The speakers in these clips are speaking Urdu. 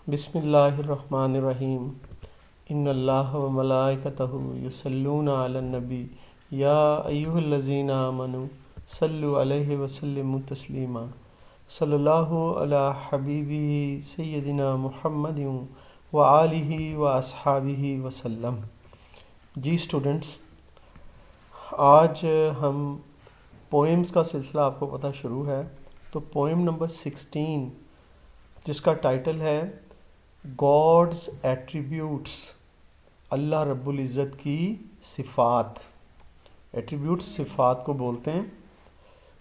بسم اللہ الرحمن الرحیم ان اللہ و ملائکتہ یصلون علی النبی یا ایہا الذین آمنوا صلوا علیہ وسلموا تسلیما صلی اللہ علی حبیبہ سیدنا محمد و آلہ و اصحابہ وسلم۔ جی اسٹوڈنٹس، آج ہم پوئمز کا سلسلہ آپ کو پتہ شروع ہے، تو پوئم نمبر 16 جس کا ٹائٹل ہے گاڈز ایٹریبیوٹس، اللہ رب العزت کی صفات۔ ایٹریبیوٹس صفات کو بولتے ہیں،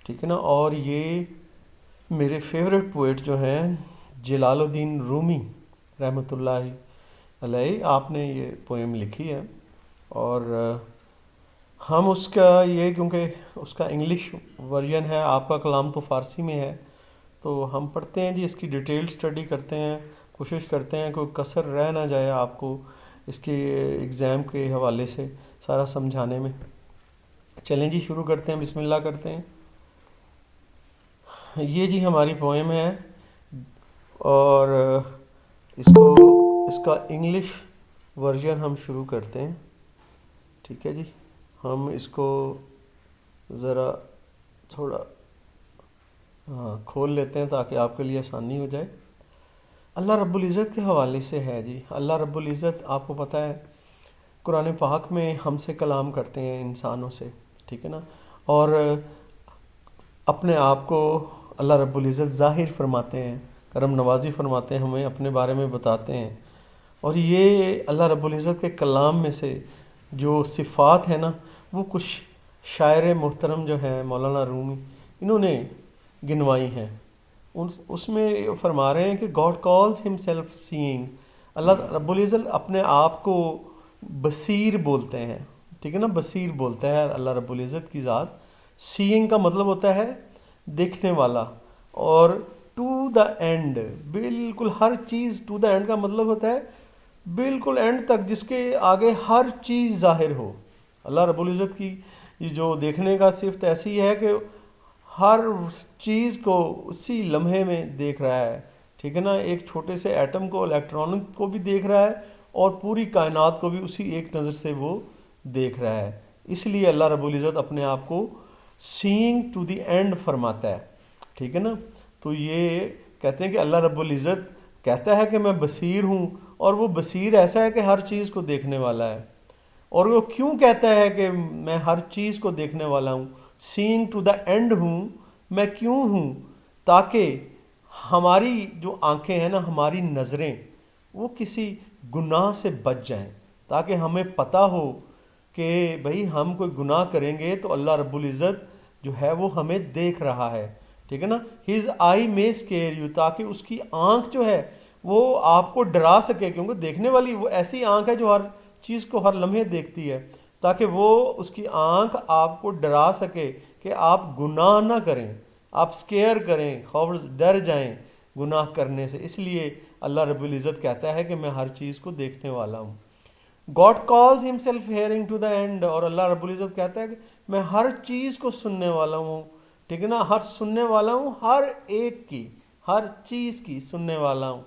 ٹھیک ہے نا۔ اور یہ میرے فیوریٹ پوئٹ جو ہیں جلال الدین رومی رحمۃ اللہ علیہ، آپ نے یہ پوئم لکھی ہے، اور ہم اس کا یہ کیونکہ اس کا انگلش ورژن ہے، آپ کا کلام تو فارسی میں ہے، تو ہم پڑھتے ہیں جی، اس کی ڈیٹیل سٹڈی کرتے ہیں، کوشش کرتے ہیں کوئی کسر رہ نہ جائے آپ کو اس کے ایگزام کے حوالے سے سارا سمجھانے میں۔ چلیں جی شروع کرتے ہیں، بسم اللہ کرتے ہیں۔ یہ جی ہماری پوئم ہے، اور اس کا انگلش ورژن ہم شروع کرتے ہیں، ٹھیک ہے جی۔ ہم اس کو ذرا تھوڑا کھول لیتے ہیں تاکہ آپ کے لیے آسانی ہو جائے۔ اللہ رب العزت کے حوالے سے ہے جی۔ اللہ رب العزت آپ کو پتہ ہے قرآن پاک میں ہم سے کلام کرتے ہیں، انسانوں سے، ٹھیک ہے نا، اور اپنے آپ کو اللہ رب العزت ظاہر فرماتے ہیں، کرم نوازی فرماتے ہیں، ہمیں اپنے بارے میں بتاتے ہیں۔ اور یہ اللہ رب العزت کے کلام میں سے جو صفات ہیں نا، وہ کچھ شاعر محترم جو ہیں مولانا رومی، انہوں نے گنوائی ہیں۔ اس میں فرما رہے ہیں کہ گاڈ کالز ہم سیلف سینگ، اللہ رب العزت اپنے آپ کو بصیر بولتے ہیں، ٹھیک ہے نا، بصیر بولتا ہے اللہ رب العزت کی ذات۔ سینگ کا مطلب ہوتا ہے دیکھنے والا، اور ٹو دا اینڈ، بالکل ہر چیز، ٹو دا اینڈ کا مطلب ہوتا ہے بالکل اینڈ تک، جس کے آگے ہر چیز ظاہر ہو۔ اللہ رب العزت کی یہ جو دیکھنے کا صفت ایسی ہے کہ ہر چیز کو اسی لمحے میں دیکھ رہا ہے، ٹھیک ہے نا، ایک چھوٹے سے ایٹم کو، الیکٹران کو بھی دیکھ رہا ہے، اور پوری کائنات کو بھی اسی ایک نظر سے وہ دیکھ رہا ہے۔ اس لیے اللہ رب العزت اپنے آپ کو سینگ ٹو دی اینڈ فرماتا ہے، ٹھیک ہے نا۔ تو یہ کہتے ہیں کہ اللہ رب العزت کہتا ہے کہ میں بصیر ہوں، اور وہ بصیر ایسا ہے کہ ہر چیز کو دیکھنے والا ہے۔ اور وہ کیوں کہتا ہے کہ میں ہر چیز کو دیکھنے والا ہوں، سینگ ٹو دا اینڈ ہوں، میں کیوں ہوں؟ تاکہ ہماری جو آنکھیں ہیں نا، ہماری نظریں، وہ کسی گناہ سے بچ جائیں، تاکہ ہمیں پتہ ہو کہ بھئی ہم کوئی گناہ کریں گے تو اللہ رب العزت جو ہے وہ ہمیں دیکھ رہا ہے، ٹھیک ہے نا۔ His I may scare you، تاکہ اس کی آنکھ جو ہے وہ آپ کو ڈرا سکے، کیونکہ دیکھنے والی وہ ایسی آنکھ ہے جو ہر چیز کو ہر لمحے دیکھتی ہے، تاکہ وہ اس کی آنکھ آپ کو ڈرا سکے کہ آپ گناہ نہ کریں، آپ سکیئر کریں، خوف ڈر جائیں گناہ کرنے سے۔ اس لیے اللہ رب العزت کہتا ہے کہ میں ہر چیز کو دیکھنے والا ہوں۔ God calls himself hearing to the end, اور اللہ رب العزت کہتا ہے کہ میں ہر چیز کو سننے والا ہوں، ٹھیک ہے نا، ہر سننے والا ہوں، ہر ایک کی، ہر چیز کی سننے والا ہوں۔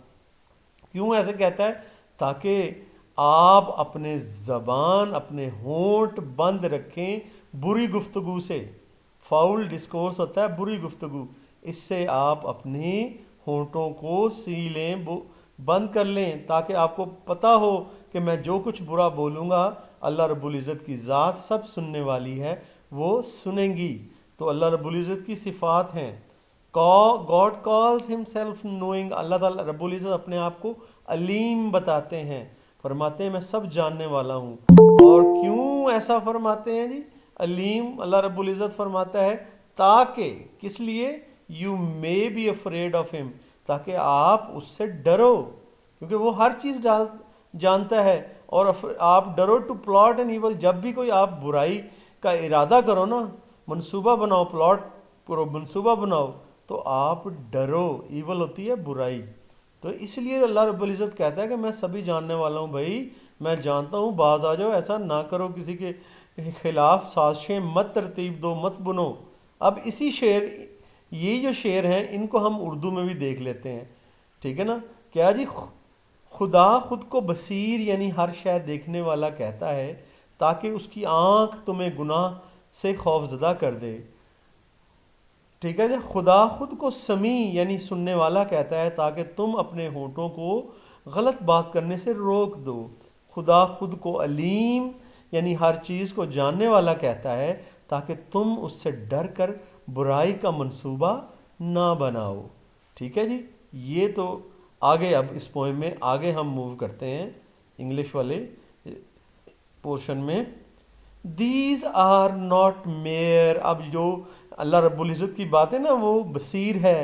کیوں ایسے کہتا ہے؟ تاکہ آپ اپنے زبان، اپنے ہونٹ بند رکھیں بری گفتگو سے۔ فاؤل ڈسکورس ہوتا ہے بری گفتگو، اس سے آپ اپنے ہونٹوں کو سی لیں، بند کر لیں، تاکہ آپ کو پتہ ہو کہ میں جو کچھ برا بولوں گا اللہ رب العزت کی ذات سب سننے والی ہے، وہ سنیں گی۔ تو اللہ رب العزت کی صفات ہیں۔ گاڈ کالز ہم سیلف نوئنگ، اللہ تعالیٰ رب العزت اپنے آپ کو علیم بتاتے ہیں، فرماتے ہیں میں سب جاننے والا ہوں۔ اور کیوں ایسا فرماتے ہیں جی علیم؟ اللہ رب العزت فرماتا ہے تاکہ، کس لیے؟ You may be afraid of him, تاکہ آپ اس سے ڈرو، کیونکہ وہ ہر چیز جانتا ہے۔ اور آپ ڈرو ٹو پلاٹ اینڈ ایول، جب بھی کوئی آپ برائی کا ارادہ کرو نا، منصوبہ بناؤ، پلاٹ کرو، منصوبہ بناؤ، تو آپ ڈرو، ایول ہوتی ہے برائی۔ تو اس لیے اللہ رب العزت کہتا ہے کہ میں سبھی جاننے والا ہوں، بھائی میں جانتا ہوں، باز آ جاؤ، ایسا نہ کرو، کسی کے خلاف سازشیں مت ترتیب دو، مت بنو۔ اب اسی شعر، یہ جو شعر ہیں ان کو ہم اردو میں بھی دیکھ لیتے ہیں، ٹھیک ہے نا۔ کیا جی؟ خدا خود کو بصیر یعنی ہر شے دیکھنے والا کہتا ہے تاکہ اس کی آنکھ تمہیں گناہ سے خوف زدہ کر دے. ٹھیک ہے نا. خدا خود کو سمیع یعنی سننے والا کہتا ہے تاکہ تم اپنے ہونٹوں کو غلط بات کرنے سے روک دو. خدا خود کو علیم یعنی ہر چیز کو جاننے والا کہتا ہے تاکہ تم اس سے ڈر کر برائی کا منصوبہ نہ بناؤ. ٹھیک ہے جی. یہ تو آگے اب اس پوئم میں آگے ہم موو کرتے ہیں انگلش والے پورشن میں. These are not mere. اب جو اللہ رب العزت کی بات ہے نا، وہ بصیر ہے،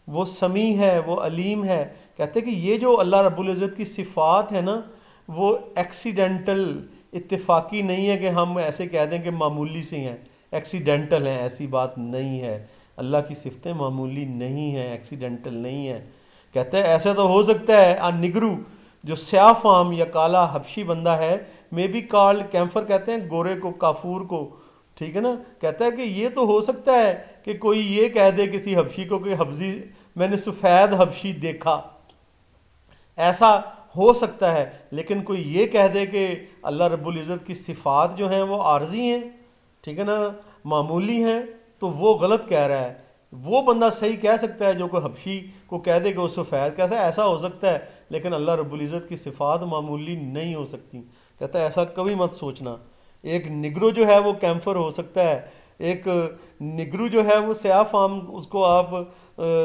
وہ سمیع ہے، وہ علیم ہے. کہتے ہیں کہ یہ جو اللہ رب العزت کی صفات ہے نا، وہ ایکسیڈنٹل اتفاقی نہیں ہے کہ ہم ایسے کہہ دیں کہ معمولی سی ہیں، ایکسیڈنٹل ہیں. ایسی بات نہیں ہے. اللہ کی صفتیں معمولی نہیں ہیں، ایکسیڈنٹل نہیں ہیں. کہتے ہیں ایسا تو ہو سکتا ہے نگرو جو سیاہ فام یا کالا حبشی بندہ ہے، میں بھی کارل کیمفر کہتے ہیں گورے کو، کافور کو. ٹھیک ہے نا. کہتا ہے کہ یہ تو ہو سکتا ہے کہ کوئی یہ کہہ دے کسی حبشی کو کہ حبشی میں نے سفید حبشی دیکھا، ایسا ہو سکتا ہے. لیکن کوئی یہ کہہ دے کہ اللہ رب العزت کی صفات جو ہیں وہ عارضی ہیں، ٹھیک ہے نا، معمولی ہیں، تو وہ غلط کہہ رہا ہے. وہ بندہ صحیح کہہ سکتا ہے جو کوئی حبشی کو کہہ دے کہ وہ سفید. کہتا ہے ایسا ہو سکتا ہے لیکن اللہ رب العزت کی صفات معمولی نہیں ہو سکتی. کہتا ہے ایسا کبھی مت سوچنا. ایک نگرو جو ہے وہ کیمفر ہو سکتا ہے، ایک نگرو جو ہے وہ سیاہ فام، اس کو آپ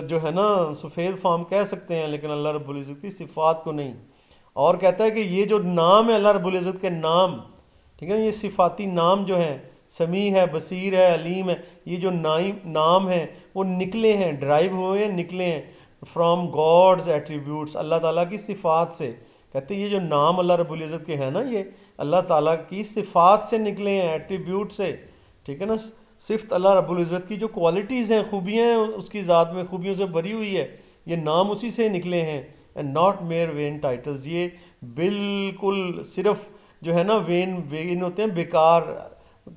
جو ہے نا سفید فام کہہ سکتے ہیں، لیکن اللہ رب العزت کی صفات کو نہیں. اور کہتا ہے کہ یہ جو نام ہے اللہ رب العزت کے نام، ٹھیک ہے نا، یہ صفاتی نام جو ہیں، سمیع ہے، بصیر ہے، علیم ہے، یہ جو نام ہیں وہ نکلے ہیں، ڈرائیو ہوئے ہیں، نکلے ہیں فرام گاڈز ایٹریبیوٹس، اللہ تعالیٰ کی صفات سے. کہتے ہیں یہ جو نام اللہ رب العزت کے ہیں نا، یہ اللہ تعالیٰ کی صفات سے نکلے ہیں، ایٹریبیوٹ سے. ٹھیک ہے نا. صفت اللہ رب العزت کی جو کوالٹیز ہیں، خوبیاں ہیں، اس کی ذات میں خوبیوں سے بھری ہوئی ہے، یہ نام اسی سے نکلے ہیں. And not mere vain titles. یہ بالکل صرف جو ہے نا وین ہوتے ہیں بیکار،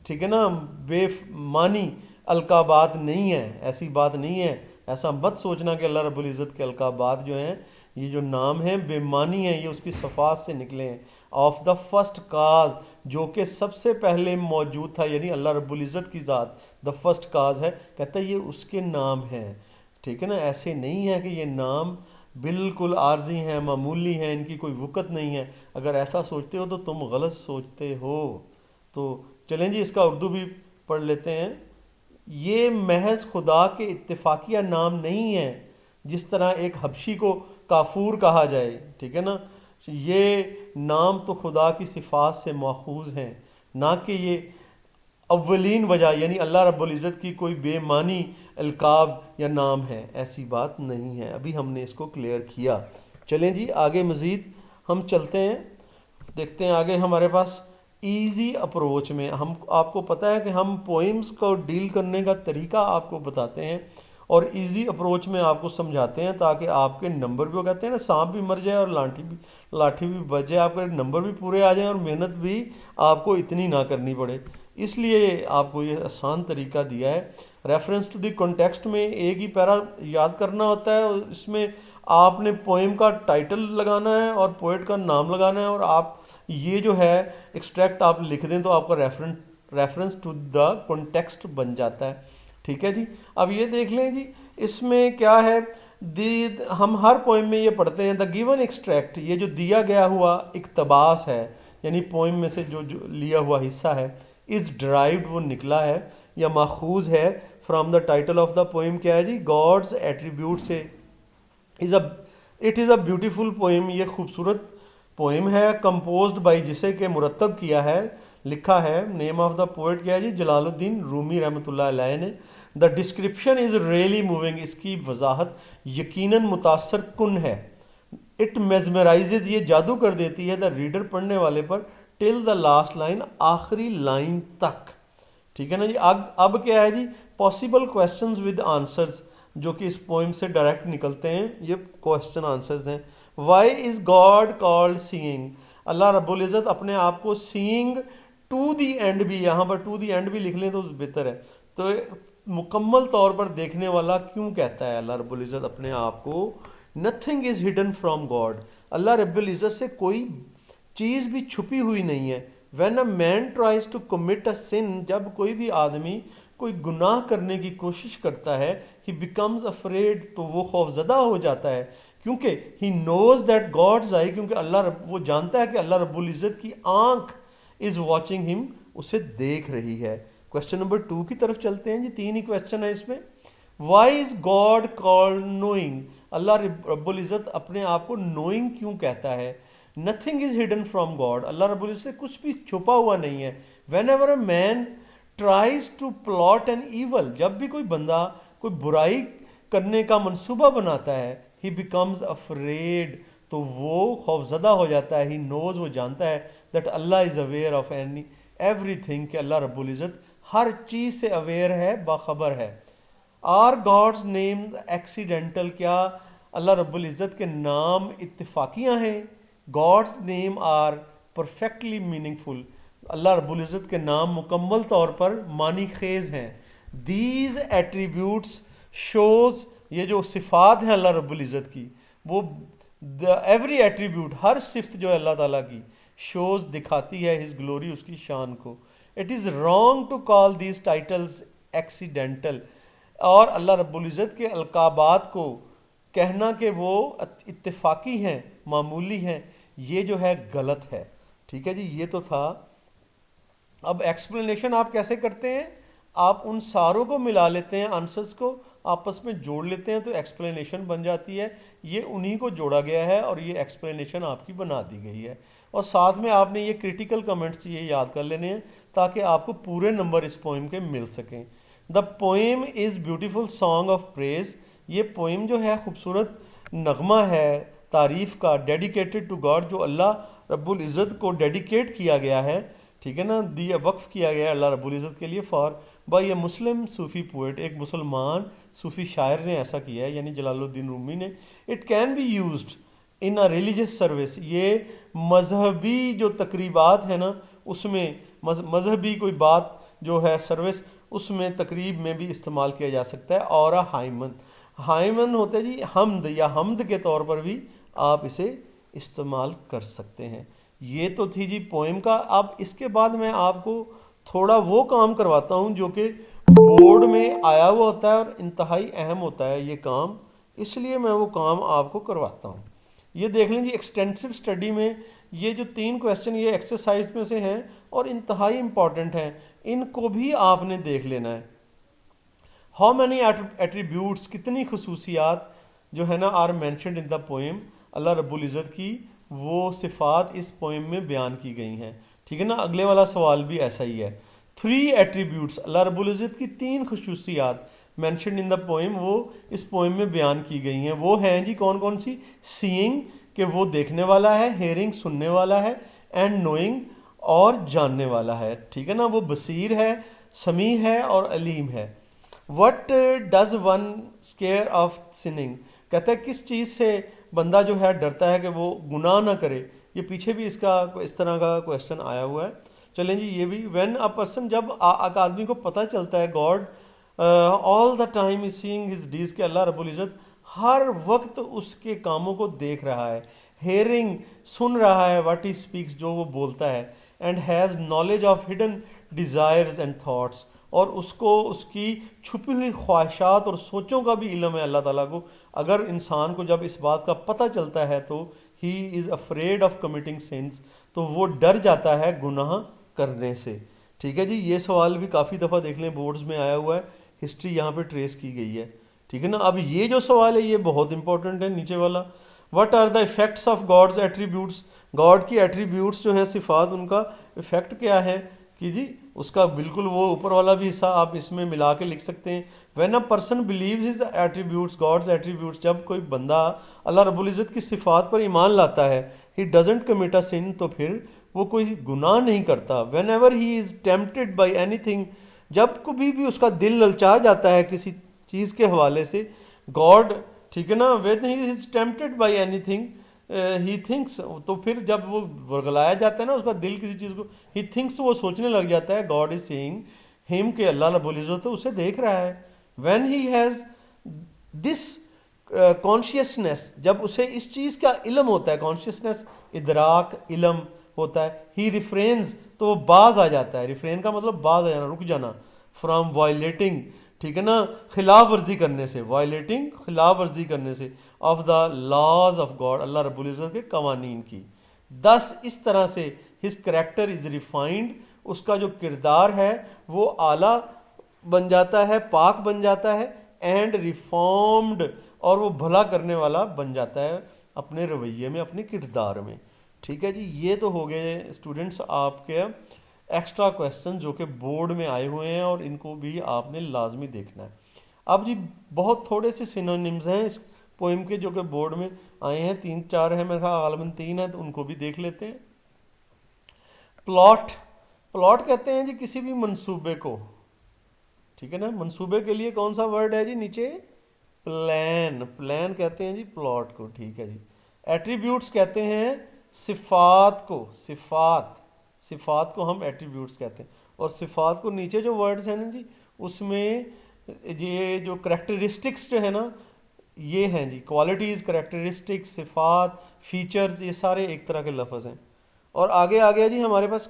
ٹھیک ہے نا، بے معنی القابات نہیں ہیں. ایسی بات نہیں ہے. ایسا مت سوچنا کہ اللہ رب العزت کے القابات جو ہیں، یہ جو نام ہیں بے معنی ہیں، یہ اس کی صفات سے نکلے ہیں. آف دا فرسٹ کاز، جو کہ سب سے پہلے موجود تھا، یعنی اللہ رب العزت کی ذات دا فرسٹ کاز ہے. کہتا ہے یہ اس کے نام ہیں. ٹھیک ہے نا. ایسے نہیں ہے کہ یہ نام بالکل عارضی ہیں، معمولی ہیں، ان کی کوئی وقت نہیں ہے. اگر ایسا سوچتے ہو تو تم غلط سوچتے ہو. تو چلیں جی اس کا اردو بھی پڑھ لیتے ہیں. یہ محض خدا کے اتفاقیہ نام نہیں ہے، جس طرح ایک حبشی کو کافور کہا جائے. ٹھیک ہے نا. یہ نام تو خدا کی صفات سے ماخوذ ہیں، نہ کہ یہ اولین وجہ یعنی اللہ رب العزت کی کوئی بے معنی القاب یا نام ہے. ایسی بات نہیں ہے. ابھی ہم نے اس کو کلیئر کیا. چلیں جی آگے مزید ہم چلتے ہیں، دیکھتے ہیں آگے ہمارے پاس ایزی اپروچ میں. آپ کو پتہ ہے کہ ہم پوئمز کو ڈیل کرنے کا طریقہ آپ کو بتاتے ہیں اور ایزی اپروچ میں آپ کو سمجھاتے ہیں تاکہ آپ کے نمبر بھی، وہ کہتے ہیں نا سانپ بھی مر جائے اور لاٹھی بھی بچ جائے، آپ کے نمبر بھی پورے آ جائیں اور محنت بھی آپ کو اتنی نہ کرنی پڑے. اس لیے آپ کو یہ آسان طریقہ دیا ہے. ریفرنس ٹو دی کنٹیکسٹ میں ایک ہی پیرا یاد کرنا ہوتا ہے. اس میں آپ نے پوئم کا ٹائٹل لگانا ہے اور پوئٹ کا نام لگانا ہے، اور آپ یہ جو ہے ایکسٹریکٹ آپ لکھ دیں تو آپ کا ریفرنس ٹو دا کنٹیکسٹ بن جاتا ہے. ٹھیک ہے جی. اب یہ دیکھ لیں جی اس میں کیا ہے. ہم ہر پوئم میں یہ پڑھتے ہیں دا گیون ایکسٹریکٹ، یہ جو دیا گیا ہوا اقتباس ہے، یعنی پوئم میں سے جو لیا ہوا حصہ ہے، از ڈرائیوڈ، وہ نکلا ہے یا ماخوذ ہے from the title of the poem. کیا ہے جی؟ گاڈز ایٹریبیوٹ سے. It is a beautiful poem, یہ خوبصورت پوئم ہے. کمپوزڈ بائی، جسے کہ مرتب کیا ہے، لکھا ہے. نیم آف دا پوئٹ کیا ہے جی؟ جلال الدین رومی رحمۃ اللہ علیہ نے. The description is really moving, اس کی وضاحت یقیناً متاثر کن ہے. اٹ میزمرائزز، یہ جادو کر دیتی ہے دا ریڈر، پڑھنے والے پر، ٹل دا لاسٹ لائن، آخری لائن تک. ٹھیک ہے نا جی. اب کیا ہے جی؟ پاسبل کویسچنز ود آنسرز، جو کہ اس پوئم سے ڈائریکٹ نکلتے ہیں. یہ کویسچن آنسرز ہیں. وائی از گاڈ کالڈ سینگ، اللہ رب العزت اپنے آپ کو سینگ ٹو دی اینڈ بھی، یہاں پر ٹو دی اینڈ بھی لکھ لیں تو بہتر ہے. تو مکمل طور پر دیکھنے والا کیوں کہتا ہے اللہ رب العزت اپنے آپ کو؟ Nothing is hidden from God, اللہ رب العزت سے کوئی چیز بھی چھپی ہوئی نہیں ہے. When a man tries to commit a sin, جب کوئی بھی آدمی کوئی گناہ کرنے کی کوشش کرتا ہے, ہی بیکمز افریڈ, تو وہ خوف زدہ ہو جاتا ہے, کیونکہ ہی نوز دیٹ گاڈز آئی, کیونکہ وہ جانتا ہے کہ اللہ رب العزت کی آنکھ از واچنگ ہم, اسے دیکھ رہی ہے. کوشچن نمبر 2 کی طرف چلتے ہیں جی. 3 ہی کوشچن ہے اس میں. Why is God called knowing, اللہ رب العزت اپنے آپ کو نوئنگ کیوں کہتا ہے. Nothing is hidden from God, اللہ رب العزت سے کچھ بھی چھپا ہوا نہیں ہے. Whenever a man tries to plot an evil, جب بھی کوئی بندہ کوئی برائی کرنے کا منصوبہ بناتا ہے, ہی بیکمز افریڈ, تو وہ خوف زدہ ہو جاتا ہے. ہی نوز, وہ جانتا ہے, that Allah is aware of every thing, کہ اللہ رب العزت ہر چیز سے اویئر ہے, باخبر ہے. آر گاڈز نیم ایکسیڈنٹل, کیا اللہ رب العزت کے نام اتفاقیاں ہیں. God's name are perfectly meaningful, اللہ رب العزت کے نام مکمل طور پر معنی خیز ہیں. دیز ایٹریبیوٹس شوز, یہ جو صفات ہیں اللہ رب العزت کی, وہ ایوری ایٹریبیوٹ, ہر صفت جو ہے اللہ تعالیٰ کی, شوز دکھاتی ہے ہز گلوری, اس کی شان کو. It is wrong to call these titles accidental, اور اللہ رب العزت کے القابات کو کہنا کہ وہ اتفاقی ہیں, معمولی ہیں, یہ جو ہے غلط ہے. ٹھیک ہے جی, یہ تو تھا. اب ایکسپلینیشن آپ کیسے کرتے ہیں, آپ ان ساروں کو ملا لیتے ہیں, آنسرز کو آپس میں جوڑ لیتے ہیں, تو ایکسپلینیشن بن جاتی ہے. یہ انہی کو جوڑا گیا ہے اور یہ ایکسپلینیشن آپ کی بنا دی گئی ہے. اور ساتھ میں آپ نے یہ کریٹیکل کمنٹس یہ یاد کر لینے ہیں تاکہ آپ کو پورے نمبر اس پوئم کے مل سکیں. The poem is beautiful song of praise, یہ پوئم جو ہے خوبصورت نغمہ ہے تعریف کا. ڈیڈیکیٹڈ ٹو گاڈ, جو اللہ رب العزت کو ڈیڈیکیٹ کیا گیا ہے, ٹھیک ہے نا, وقف کیا گیا ہے اللہ رب العزت کے لیے. For by a Muslim Sufi poet, ایک مسلمان صوفی شاعر نے ایسا کیا ہے, یعنی جلال الدین رومی نے. It can be used in a religious service, یہ مذہبی جو تقریبات ہیں نا اس میں, مذہبی کوئی بات جو ہے سروس, اس میں تقریب میں بھی استعمال کیا جا سکتا ہے. اور ہائمن, ہائمن ہوتا ہے جی حمد, یا حمد کے طور پر بھی آپ اسے استعمال کر سکتے ہیں. یہ تو تھی جی پوئم کا. اب اس کے بعد میں آپ کو تھوڑا وہ کام کرواتا ہوں جو کہ بورڈ میں آیا ہوا ہوتا ہے اور انتہائی اہم ہوتا ہے یہ کام, اس لیے میں وہ کام آپ کو کرواتا ہوں. یہ دیکھ لیں جی, ایکسٹینسو اسٹڈی میں یہ جو 3 کویسچن یہ ایکسرسائز میں سے ہیں اور انتہائی امپورٹنٹ ہیں, ان کو بھی آپ نے دیکھ لینا ہے. ہاؤ مینی ایٹریبیوٹس, کتنی خصوصیات جو ہے نا are mentioned in the poem, اللہ رب العزت کی وہ صفات اس پوئم میں بیان کی گئی ہیں. ٹھیک ہے نا. اگلے والا سوال بھی ایسا ہی ہے. 3 ایٹریبیوٹس, اللہ رب العزت کی 3 خصوصیات مینشنڈ ان دا پوئم, وہ اس پوئم میں بیان کی گئی ہیں. وہ ہیں جی کون کون سی. سینگ, کہ وہ دیکھنے والا ہے, ہیئرنگ سننے والا ہے, اینڈ نوئنگ اور جاننے والا ہے. ٹھیک ہے نا. وہ بصیر ہے, سمیع ہے اور علیم ہے. What does one scare of sinning, کہتا ہے کس چیز سے بندہ جو ہے ڈرتا ہے کہ وہ گناہ نہ کرے. یہ پیچھے بھی اس کا اس طرح کا کویسچن آیا ہوا ہے. چلیں جی یہ بھی. وین اے پرسن, جب ایک آدمی کو پتہ چلتا ہے God all the time is sing his days, کہ اللہ رب العزت ہر وقت اس کے کاموں کو دیکھ رہا ہے. ہیئرنگ, سن رہا ہے, واٹ ہی اسپیکس, جو وہ بولتا ہے. And has knowledge of hidden desires and thoughts, اور اس کو اس کی چھپی ہوئی خواہشات اور سوچوں کا بھی علم ہے اللہ تعالیٰ کو. اگر انسان کو جب اس بات کا پتہ چلتا ہے تو ہی is afraid of committing sense, تو وہ ڈر جاتا ہے گناہ کرنے سے. ٹھیک ہے جی. یہ سوال بھی کافی دفعہ دیکھ لیں بورڈز میں آیا ہوا ہے, ہسٹری یہاں پہ ٹریس کی گئی ہے. ٹھیک ہے نا. اب یہ جو سوال ہے یہ بہت امپورٹنٹ ہے, نیچے والا. What are the effects of God's attributes, God کی ایٹریبیوٹس جو ہیں صفات, ان کا افیکٹ کیا ہے. کہ جی اس کا بالکل وہ اوپر والا بھی حصہ آپ اس میں ملا کے لکھ سکتے ہیں. When a person believes his attributes, God's attributes, جب کوئی بندہ اللہ رب العزت کی صفات پر ایمان لاتا ہے, ہی ڈزنٹ کمٹ اے سن, تو پھر وہ کوئی گناہ نہیں کرتا. Whenever he is tempted by anything, جب کبھی بھی اس کا دل للچا جاتا ہے کسی چیز کے حوالے سے, گاڈ, ٹھیک ہے نا, when he is tempted by anything he thinks, تو پھر جب وہ ورگلایا جاتا ہے نا اس کا دل کسی چیز کو, ہی تھنکس, وہ سوچنے لگ جاتا ہے, گاڈ از سیئنگ ہم, کہ اللہ رب العزت اسے دیکھ رہا ہے. When he has this consciousness, جب اسے اس چیز کا علم ہوتا ہے، کانشیسنس ادراک علم ہوتا ہے، ہی ریفرینز تو وہ باز آ جاتا ہے، ریفرین کا مطلب باز آ جانا، رک جانا، فرام وائلیٹنگ، ٹھیک ہے نا، خلاف ورزی کرنے سے، وائلیٹنگ خلاف ورزی کرنے سے، of the laws of God, اللہ رب العزت کے قوانین کی. دس اس طرح سے ہز کریکٹر از ریفائنڈ، اس کا جو کردار ہے وہ اعلیٰ بن جاتا ہے، پاک بن جاتا ہے، اینڈ ریفارمڈ، اور وہ بھلا کرنے والا بن جاتا ہے اپنے رویے میں، اپنے کردار میں. ٹھیک ہے جی. یہ تو ہو گئے اسٹوڈنٹس آپ کے ایکسٹرا کویسچن جو کہ بورڈ میں آئے ہوئے ہیں، اور ان کو بھی آپ نے لازمی دیکھنا ہے. اب جی بہت تھوڑے سے سینونیمز ہیں اس پوئم کے جو کہ بورڈ میں آئے ہیں، 3 4 ہیں میرے خیال، غالباً 3 ہیں، تو ان کو بھی دیکھ لیتے ہیں. پلاٹ، پلاٹ کہتے ہیں جی کسی بھی منصوبے کو، ٹھیک ہے نا. منصوبے کے لیے کون سا ورڈ ہے جی نیچے؟ پلان، پلان کہتے ہیں جی پلاٹ کو. ٹھیک ہے جی. ایٹریبیوٹس کہتے ہیں صفات کو، صفات، صفات کو ہم ایٹریبیوٹس کہتے ہیں. اور صفات کو نیچے جو ورڈز ہیں نا جی، اس میں یہ جو کریکٹرسٹکس جو ہے نا، یہ ہیں جی کوالٹیز، کریکٹرسٹکس، صفات، فیچرز، یہ سارے ایک طرح کے لفظ ہیں. اور آگے آ گیا جی ہمارے پاس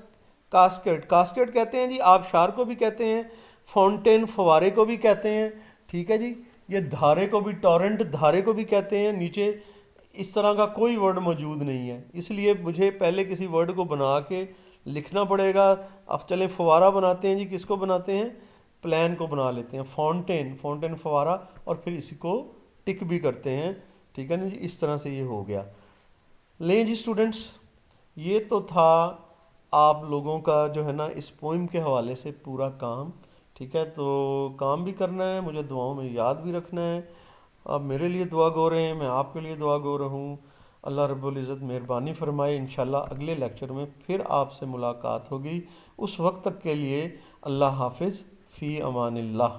کاسکیڈ. کاسکیڈ کہتے ہیں جی آبشار کو بھی کہتے ہیں، فاؤنٹین فوارے کو بھی کہتے ہیں. ٹھیک ہے جی. یہ دھارے کو بھی، ٹورنٹ دھارے کو بھی کہتے ہیں. نیچے اس طرح کا کوئی ورڈ موجود نہیں ہے، اس لیے مجھے پہلے کسی ورڈ کو بنا کے لکھنا پڑے گا. اب چلیں فوارہ بناتے ہیں جی. کس کو بناتے ہیں؟ پلان کو بنا لیتے ہیں. فاؤنٹین، فاؤنٹین فوارہ، اور پھر اسی کو ٹک بھی کرتے ہیں. ٹھیک ہے نا جی. اس طرح سے یہ ہو گیا. لیں جی اسٹوڈنٹس، یہ تو تھا آپ لوگوں کا جو ہے نا اس پوئم کے حوالے سے پورا کام. ٹھیک ہے، تو کام بھی کرنا ہے، مجھے دعاؤں میں یاد بھی رکھنا ہے. آپ میرے لیے دعا گو رہے ہیں، میں آپ کے لیے دعا گو رہوں. اللہ رب العزت مہربانی فرمائے. انشاءاللہ اگلے لیکچر میں پھر آپ سے ملاقات ہوگی. اس وقت تک کے لیے اللہ حافظ، فی امان اللہ.